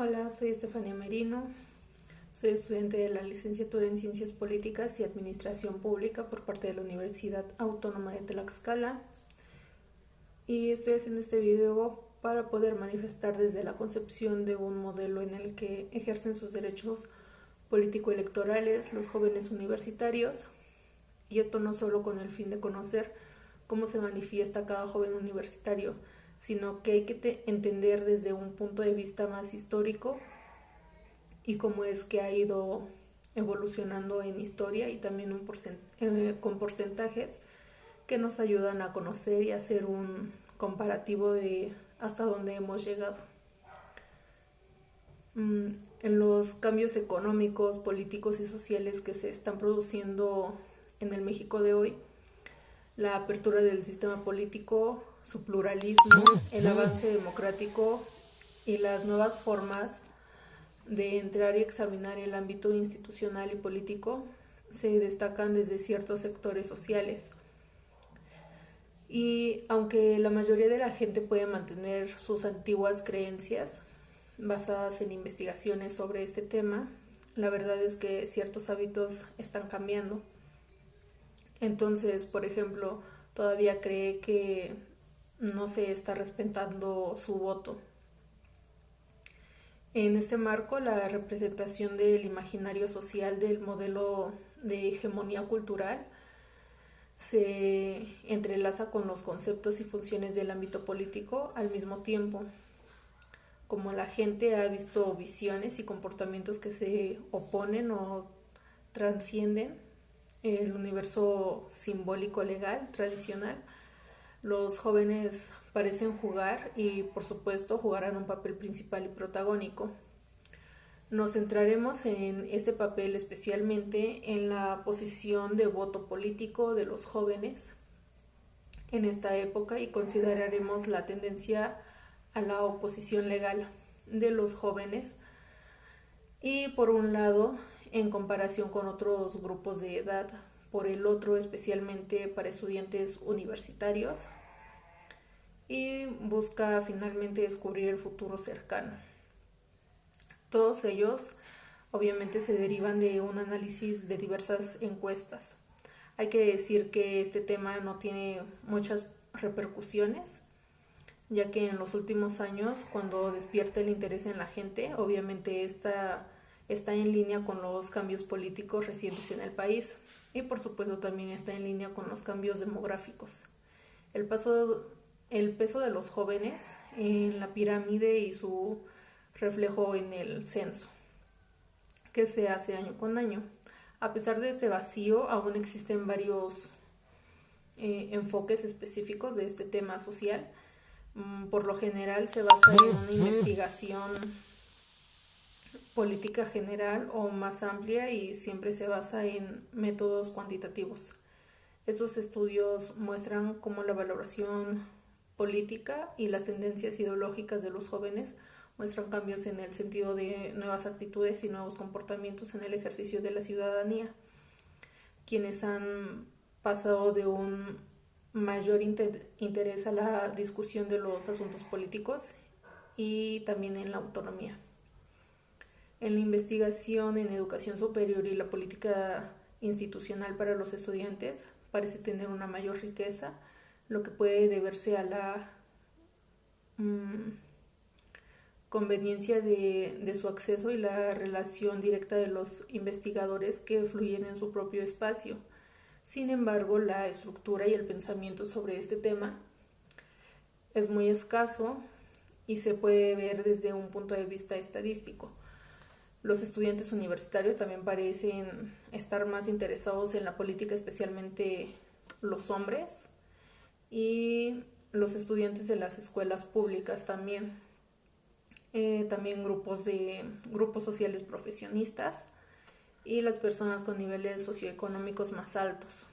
Hola, soy Estefanía Merino, soy estudiante de la licenciatura en Ciencias Políticas y Administración Pública por parte de la Universidad Autónoma de Tlaxcala y estoy haciendo este video para poder manifestar desde la concepción de un modelo en el que ejercen sus derechos político-electorales los jóvenes universitarios, y esto no solo con el fin de conocer cómo se manifiesta cada joven universitario, sino que hay que entender desde un punto de vista más histórico y cómo es que ha ido evolucionando en historia y también con porcentajes que nos ayudan a conocer y hacer un comparativo de hasta dónde hemos llegado. En los cambios económicos, políticos y sociales que se están produciendo en el México de hoy, la apertura del sistema político, su pluralismo, el avance democrático y las nuevas formas de entrar y examinar el ámbito institucional y político se destacan desde ciertos sectores sociales. Y aunque la mayoría de la gente puede mantener sus antiguas creencias basadas en investigaciones sobre este tema, la verdad es que ciertos hábitos están cambiando. Entonces, por ejemplo, todavía cree que no se está respetando su voto. En este marco, la representación del imaginario social del modelo de hegemonía cultural se entrelaza con los conceptos y funciones del ámbito político al mismo tiempo. Como la gente ha visto visiones y comportamientos que se oponen o transcienden el universo simbólico legal tradicional, los jóvenes parecen jugar y por supuesto jugarán un papel principal y protagónico. Nos centraremos en este papel especialmente en la posición de voto político de los jóvenes en esta época y consideraremos la tendencia a la oposición legal de los jóvenes y por un lado en comparación con otros grupos de edad, por el otro especialmente para estudiantes universitarios, y busca finalmente descubrir el futuro cercano. Todos ellos obviamente se derivan de un análisis de diversas encuestas. Hay que decir que este tema no tiene muchas repercusiones, ya que en los últimos años, cuando despierta el interés en la gente, obviamente está en línea con los cambios políticos recientes en el país y por supuesto también está en línea con los cambios demográficos. El peso de los jóvenes en la pirámide y su reflejo en el censo que se hace año con año. A pesar de este vacío, aún existen varios enfoques específicos de este tema social. Por lo general se basa en una investigación política general o más amplia y siempre se basa en métodos cuantitativos. Estos estudios muestran cómo la valoración política y las tendencias ideológicas de los jóvenes muestran cambios en el sentido de nuevas actitudes y nuevos comportamientos en el ejercicio de la ciudadanía, quienes han pasado de un mayor interés a la discusión de los asuntos políticos y también en la autonomía. En la investigación en educación superior y la política institucional para los estudiantes parece tener una mayor riqueza, lo que puede deberse a la conveniencia de su acceso y la relación directa de los investigadores que fluyen en su propio espacio. Sin embargo, la estructura y el pensamiento sobre este tema es muy escaso y se puede ver desde un punto de vista estadístico. Los estudiantes universitarios también parecen estar más interesados en la política, especialmente los hombres, y los estudiantes de las escuelas públicas también. También grupos sociales profesionistas y las personas con niveles socioeconómicos más altos.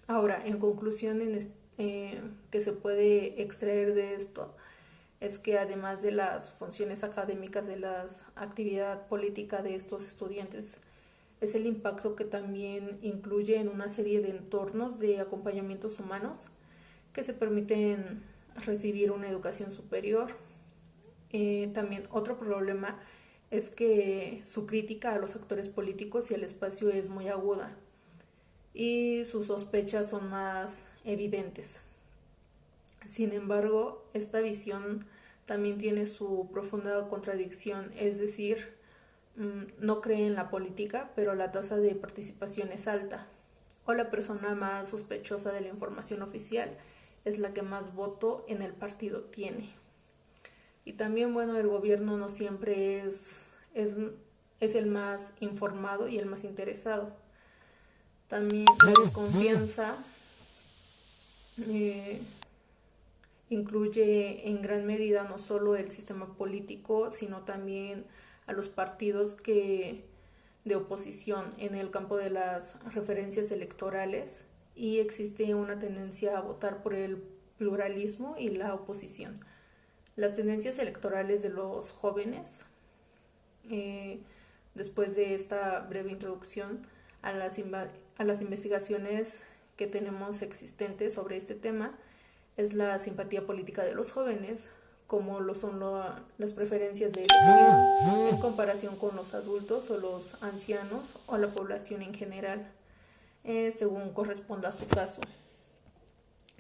Ahora, en conclusión, que se puede extraer de esto es que además de las funciones académicas de la actividad política de estos estudiantes, es el impacto que también incluye en una serie de entornos de acompañamientos humanos que se permiten recibir una educación superior También otro problema es que su crítica a los actores políticos y al espacio es muy aguda y sus sospechas son más evidentes. Sin embargo, esta visión también tiene su profunda contradicción, es decir, no cree en la política, pero la tasa de participación es alta, o la persona más sospechosa de la información oficial es la que más voto en el partido tiene. Y también, bueno, el gobierno no siempre es el más informado y el más interesado. También la desconfianza eh, incluye en gran medida no solo el sistema político, sino también a los partidos de oposición en el campo de las referencias electorales, y existe una tendencia a votar por el pluralismo y la oposición. Las tendencias electorales de los jóvenes, después de esta breve introducción a las investigaciones que tenemos existentes sobre este tema, es la simpatía política de los jóvenes, como lo son las preferencias de elección en comparación con los adultos o los ancianos o la población en general, según corresponda a su caso.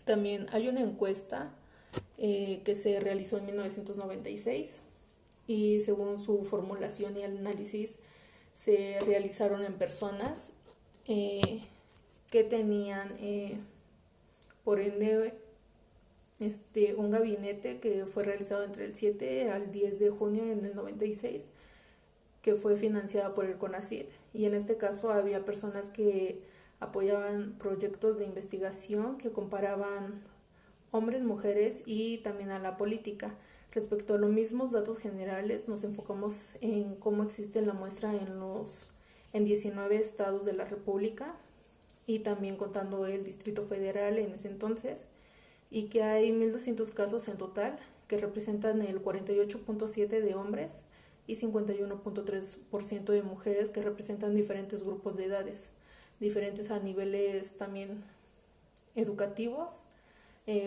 También hay una encuesta que se realizó en 1996 y según su formulación y análisis se realizaron en personas que tenían por ende un gabinete que fue realizado entre el 7 al 10 de junio en el 96, que fue financiada por el CONACYT, y en este caso había personas que apoyaban proyectos de investigación que comparaban hombres, mujeres y también a la política. Respecto a los mismos datos generales, nos enfocamos en cómo existe la muestra en 19 estados de la República y también contando el Distrito Federal en ese entonces, y que hay 1.200 casos en total que representan el 48.7% de hombres y 51.3% de mujeres, que representan diferentes grupos de edades, diferentes a niveles también educativos,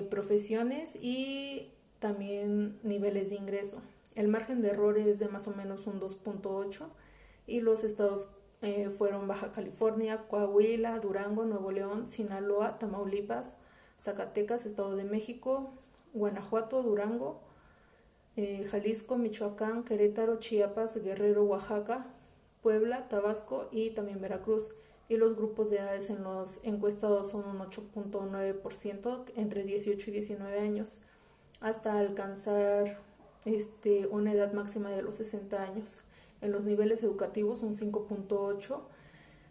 profesiones y también niveles de ingreso. El margen de error es de más o menos un 2.8 y los estados fueron Baja California, Coahuila, Durango, Nuevo León, Sinaloa, Tamaulipas, Zacatecas, Estado de México, Guanajuato, Durango, Jalisco, Michoacán, Querétaro, Chiapas, Guerrero, Oaxaca, Puebla, Tabasco y también Veracruz. Y los grupos de edades en los encuestados son un 8.9% entre 18 y 19 años, hasta alcanzar una edad máxima de los 60 años. En los niveles educativos un 5.8%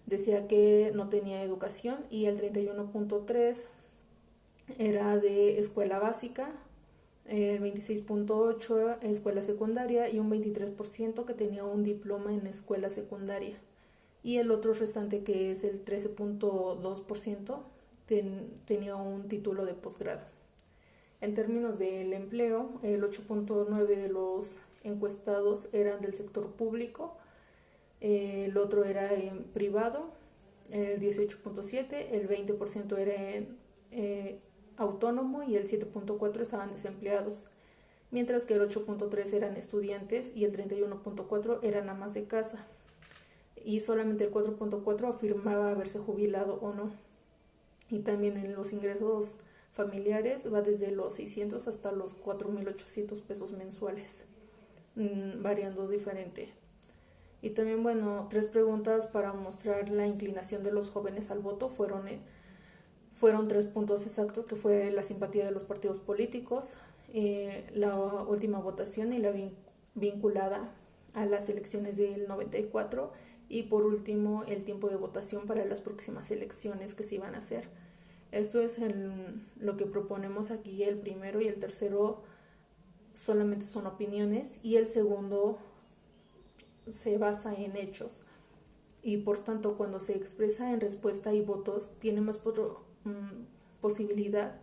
decía que no tenía educación y el 31.3% era de escuela básica, el 26.8% escuela secundaria y un 23% que tenía un diploma en escuela secundaria. Y el otro restante, que es el 13.2%, tenía un título de posgrado. En términos del empleo, el 8.9% de los encuestados eran del sector público, el otro era en privado, el 18.7%, el 20% era en autónomo y el 7.4% estaban desempleados, mientras que el 8.3% eran estudiantes y el 31.4% eran amas de casa, y solamente el 4.4% afirmaba haberse jubilado o no. Y también en los ingresos familiares va desde los 600 hasta los 4.800 pesos mensuales, variando diferente. Y también, bueno, 3 preguntas para mostrar la inclinación de los jóvenes al voto fueron 3 puntos exactos, que fue la simpatía de los partidos políticos, la última votación y la vinculada a las elecciones del 94, y por último el tiempo de votación para las próximas elecciones que se iban a hacer. Esto es lo que proponemos aquí. El primero y el tercero solamente son opiniones y el segundo se basa en hechos, y por tanto cuando se expresa en respuesta y votos tiene más posibilidad,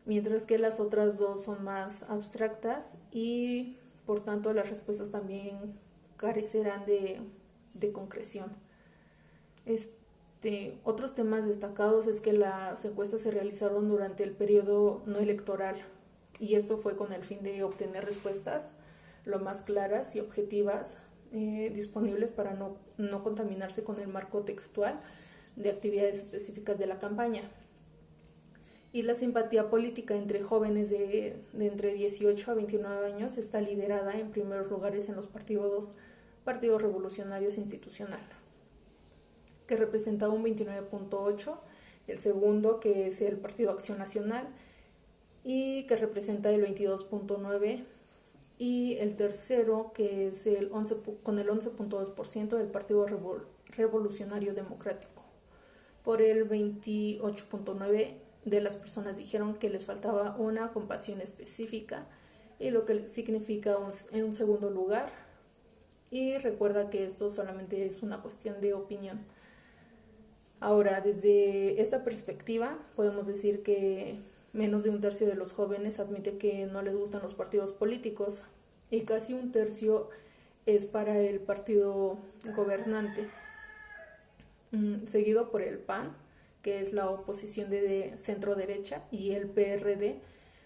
mientras que las otras dos son más abstractas y por tanto las respuestas también carecerán de concreción. Otros temas destacados es que las encuestas se realizaron durante el periodo no electoral, y esto fue con el fin de obtener respuestas lo más claras y objetivas disponibles para no contaminarse con el marco textual de actividades específicas de la campaña. Y la simpatía política entre jóvenes de entre 18 a 29 años está liderada en primeros lugares en los partidos revolucionarios institucional, que representa un 29.8%, el segundo, que es el Partido Acción Nacional, y que representa el 22.9%, y el tercero, que es con el 11.2% del Partido Revolucionario Democrático. Por el 28.9% de las personas dijeron que les faltaba una compasión específica, y lo que significa en un segundo lugar. Y recuerda que esto solamente es una cuestión de opinión. Ahora, desde esta perspectiva, podemos decir que menos de un tercio de los jóvenes admite que no les gustan los partidos políticos, y casi un tercio es para el partido gobernante, seguido por el PAN, que es la oposición de centro derecha, y el PRD,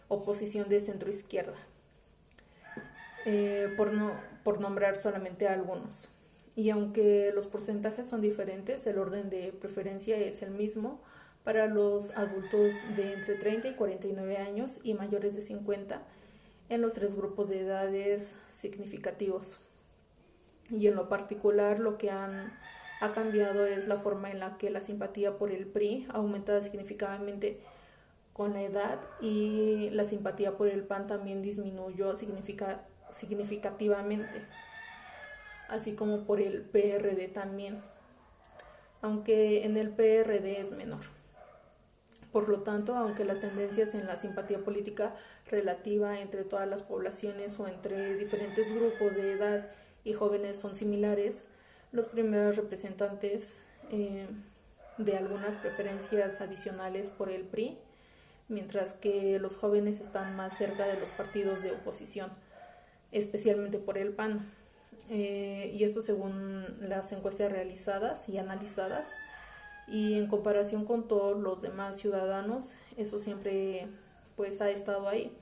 oposición de centro izquierda, por nombrar solamente algunos. Y aunque los porcentajes son diferentes, el orden de preferencia es el mismo para los adultos de entre 30 y 49 años y mayores de 50 en los tres grupos de edades significativos. Y en lo particular, lo que ha cambiado es la forma en la que la simpatía por el PRI ha aumentado significativamente con la edad, y la simpatía por el PAN también disminuyó significativamente, así como por el PRD también, aunque en el PRD es menor. Por lo tanto, aunque las tendencias en la simpatía política relativa entre todas las poblaciones o entre diferentes grupos de edad y jóvenes son similares, los primeros representantes de algunas preferencias adicionales por el PRI, mientras que los jóvenes están más cerca de los partidos de oposición, especialmente por el PAN. Y esto según las encuestas realizadas y analizadas, y en comparación con todos los demás ciudadanos, eso siempre pues ha estado ahí.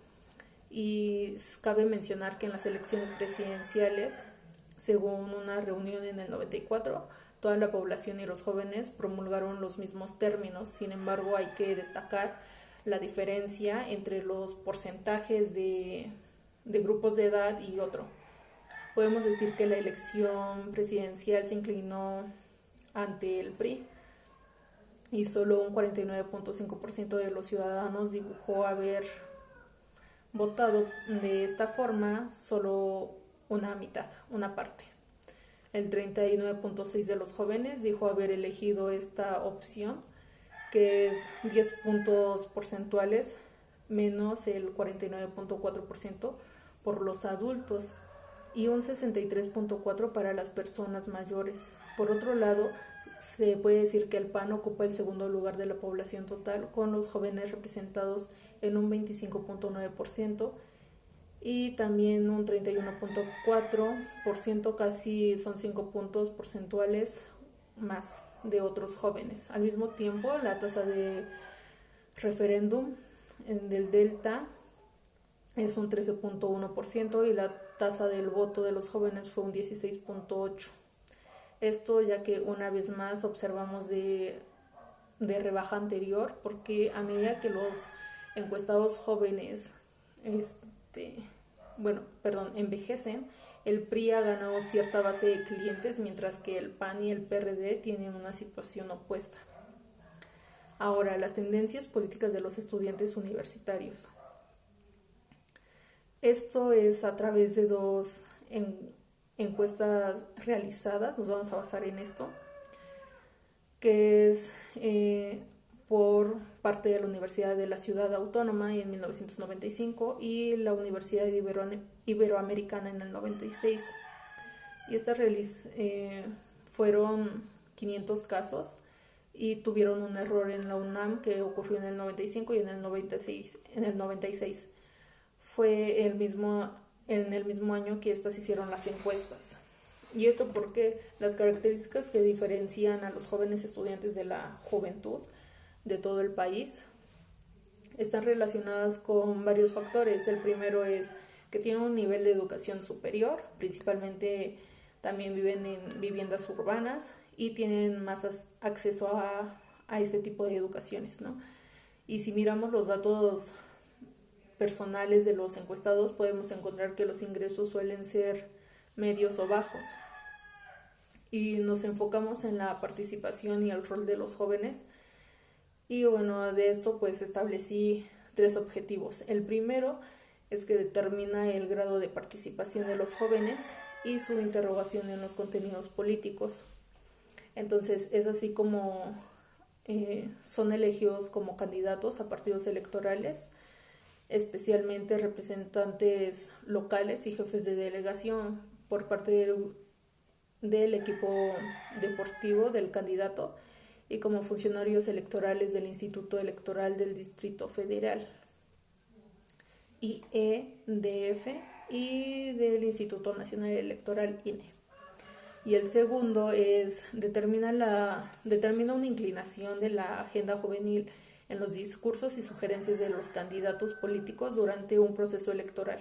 Y cabe mencionar que en las elecciones presidenciales, según una reunión en el 94, toda la población y los jóvenes promulgaron los mismos términos. Sin embargo, hay que destacar la diferencia entre los porcentajes de grupos de edad y otro. Podemos decir que la elección presidencial se inclinó ante el PRI, y solo un 49.5% de los ciudadanos dibujó haber votado de esta forma, solo una mitad, una parte. El 39.6% de los jóvenes dijo haber elegido esta opción, que es 10 puntos porcentuales menos el 49.4% por los adultos, y un 63.4% para las personas mayores. Por otro lado, se puede decir que el PAN ocupa el segundo lugar de la población total, con los jóvenes representados en un 25.9%, y también un 31.4%, casi son 5 puntos porcentuales más de otros jóvenes. Al mismo tiempo, la tasa de referéndum del Delta es un 13.1%, y la tasa del voto de los jóvenes fue un 16.8%. Esto ya que una vez más observamos de rebaja anterior, porque a medida que los encuestados jóvenes envejecen, el PRI ha ganado cierta base de clientes, mientras que el PAN y el PRD tienen una situación opuesta. Ahora, las tendencias políticas de los estudiantes universitarios. Esto es a través de dos encuestas realizadas, nos vamos a basar en esto, que es por parte de la Universidad de la Ciudad Autónoma en 1995 y la Universidad Iberoamericana en el 96. Y estas fueron 500 casos, y tuvieron un error en la UNAM que ocurrió en el 95 y en el 96. Fue en el mismo año que estas hicieron las encuestas. Y esto porque las características que diferencian a los jóvenes estudiantes de la juventud de todo el país están relacionadas con varios factores. El primero es que tienen un nivel de educación superior, principalmente también viven en viviendas urbanas y tienen más acceso a este tipo de educaciones, ¿no? Y si miramos los datos personales de los encuestados, podemos encontrar que los ingresos suelen ser medios o bajos. Y nos enfocamos en la participación y el rol de los jóvenes. Y bueno, de esto pues establecí 3 objetivos. El primero es que determina el grado de participación de los jóvenes y su interrogación en los contenidos políticos. Entonces es así como son elegidos como candidatos a partidos electorales, especialmente representantes locales y jefes de delegación por parte del equipo deportivo del candidato y como funcionarios electorales del Instituto Electoral del Distrito Federal, IEDF, y del Instituto Nacional Electoral, INE. Y el segundo es determina una inclinación de la agenda juvenil en los discursos y sugerencias de los candidatos políticos durante un proceso electoral.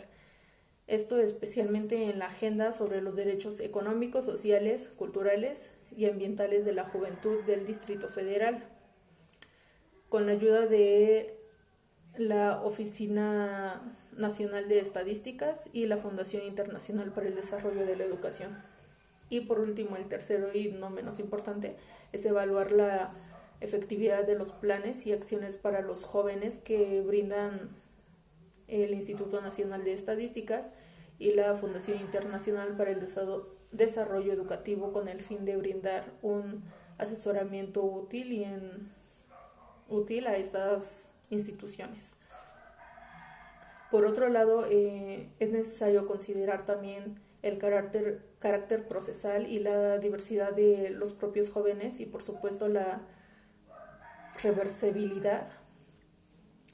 Esto especialmente en la agenda sobre los derechos económicos, sociales, culturales y ambientales de la juventud del Distrito Federal, con la ayuda de la Oficina Nacional de Estadísticas y la Fundación Internacional para el Desarrollo de la Educación. Y por último, el tercero y no menos importante, es evaluar la efectividad de los planes y acciones para los jóvenes que brindan el Instituto Nacional de Estadísticas y la Fundación Internacional para el Desarrollo Educativo, con el fin de brindar un asesoramiento útil a estas instituciones. Por otro lado, es necesario considerar también el carácter procesal y la diversidad de los propios jóvenes y por supuesto la reversibilidad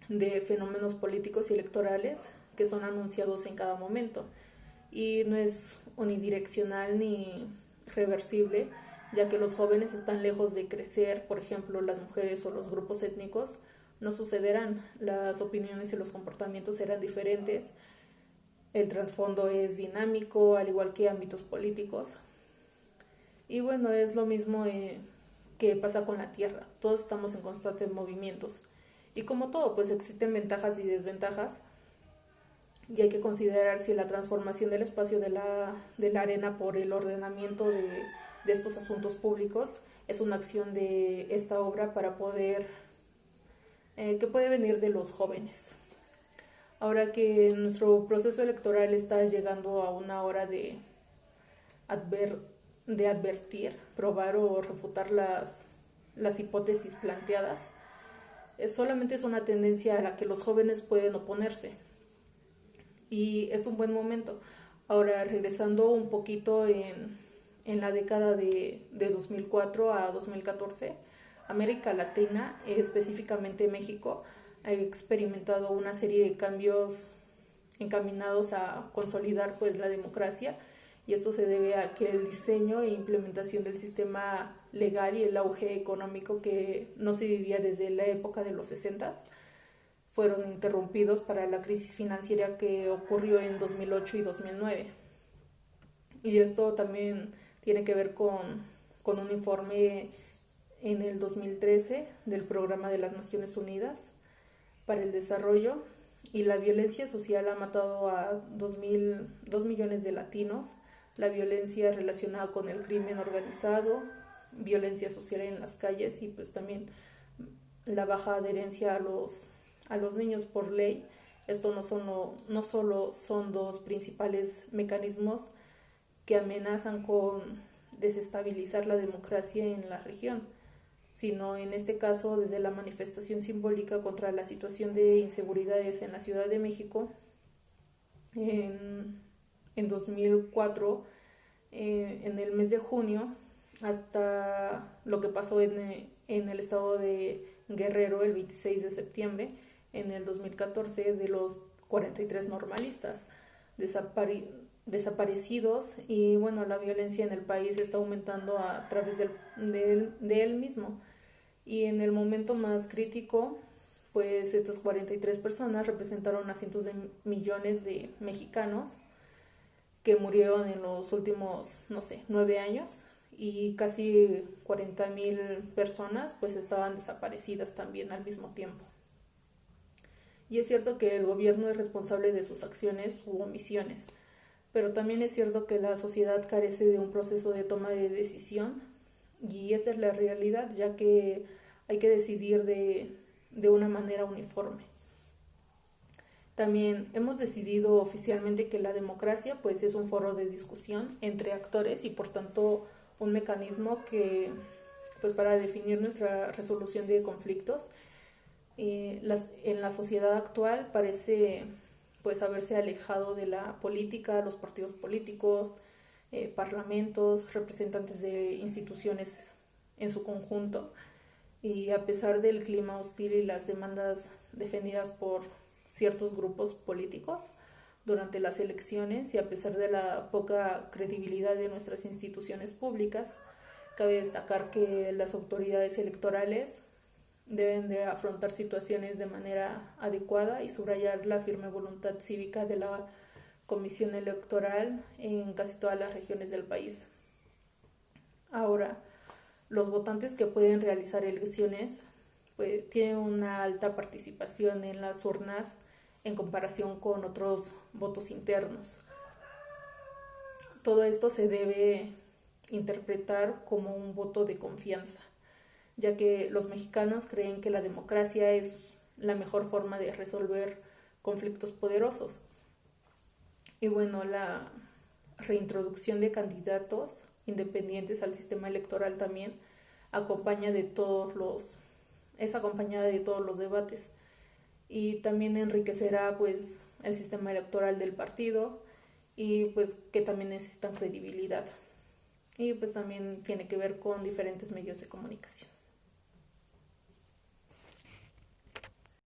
de fenómenos políticos y electorales que son anunciados en cada momento, y no es unidireccional ni reversible, ya que los jóvenes están lejos de crecer. Por ejemplo, las mujeres o los grupos étnicos no sucederán, las opiniones y los comportamientos serán diferentes, el trasfondo es dinámico, al igual que ámbitos políticos. Y bueno, es lo mismo que pasa con la Tierra, todos estamos en constantes movimientos. Y como todo, pues existen ventajas y desventajas, y hay que considerar si la transformación del espacio de la arena por el ordenamiento de estos asuntos públicos es una acción de esta obra para poder, que puede venir de los jóvenes. Ahora que nuestro proceso electoral está llegando a una hora de advertir, probar o refutar las hipótesis planteadas, solamente es una tendencia a la que los jóvenes pueden oponerse y es un buen momento. Ahora, regresando un poquito en la década de 2004 a 2014, América Latina, específicamente México, ha experimentado una serie de cambios encaminados a consolidar pues la democracia, y esto se debe a que el diseño e implementación del sistema legal y el auge económico que no se vivía desde la época de los 60 fueron interrumpidos para la crisis financiera que ocurrió en 2008 y 2009. Y esto también tiene que ver con un informe en el 2013 del Programa de las Naciones Unidas para el Desarrollo, y la violencia social ha matado a 2 millones de latinos. La violencia relacionada con el crimen organizado, violencia social en las calles y pues también la baja adherencia a los niños por ley. Esto no solo son 2 principales mecanismos que amenazan con desestabilizar la democracia en la región, sino en este caso desde la manifestación simbólica contra la situación de inseguridades en la Ciudad de México en 2004, en el mes de junio, hasta lo que pasó en el estado de Guerrero el 26 de septiembre en el 2014, de los 43 normalistas desaparecidos. Y bueno, la violencia en el país está aumentando a través de él mismo, y en el momento más crítico pues estas 43 personas representaron a cientos de millones de mexicanos que murieron en los últimos, no sé, 9 años, y casi 40,000 personas pues estaban desaparecidas también al mismo tiempo. Y es cierto que el gobierno es responsable de sus acciones u omisiones, pero también es cierto que la sociedad carece de un proceso de toma de decisión, y esta es la realidad, ya que hay que decidir de una manera uniforme. También hemos decidido oficialmente que la democracia pues es un foro de discusión entre actores y por tanto un mecanismo que pues para definir nuestra resolución de conflictos. En la sociedad actual parece pues haberse alejado de la política, los partidos políticos, parlamentos, representantes de instituciones en su conjunto, y a pesar del clima hostil y las demandas defendidas por ciertos grupos políticos durante las elecciones, y a pesar de la poca credibilidad de nuestras instituciones públicas, cabe destacar que las autoridades electorales deben de afrontar situaciones de manera adecuada y subrayar la firme voluntad cívica de la Comisión Electoral en casi todas las regiones del país. Ahora, los votantes que pueden realizar elecciones pues tienen una alta participación en las urnas en comparación con otros votos internos. Todo esto se debe interpretar como un voto de confianza, ya que los mexicanos creen que la democracia es la mejor forma de resolver conflictos poderosos. Y bueno, la reintroducción de candidatos independientes al sistema electoral también es acompañada de todos los debates, y también enriquecerá pues el sistema electoral del partido, y pues que también necesitan credibilidad, y pues también tiene que ver con diferentes medios de comunicación.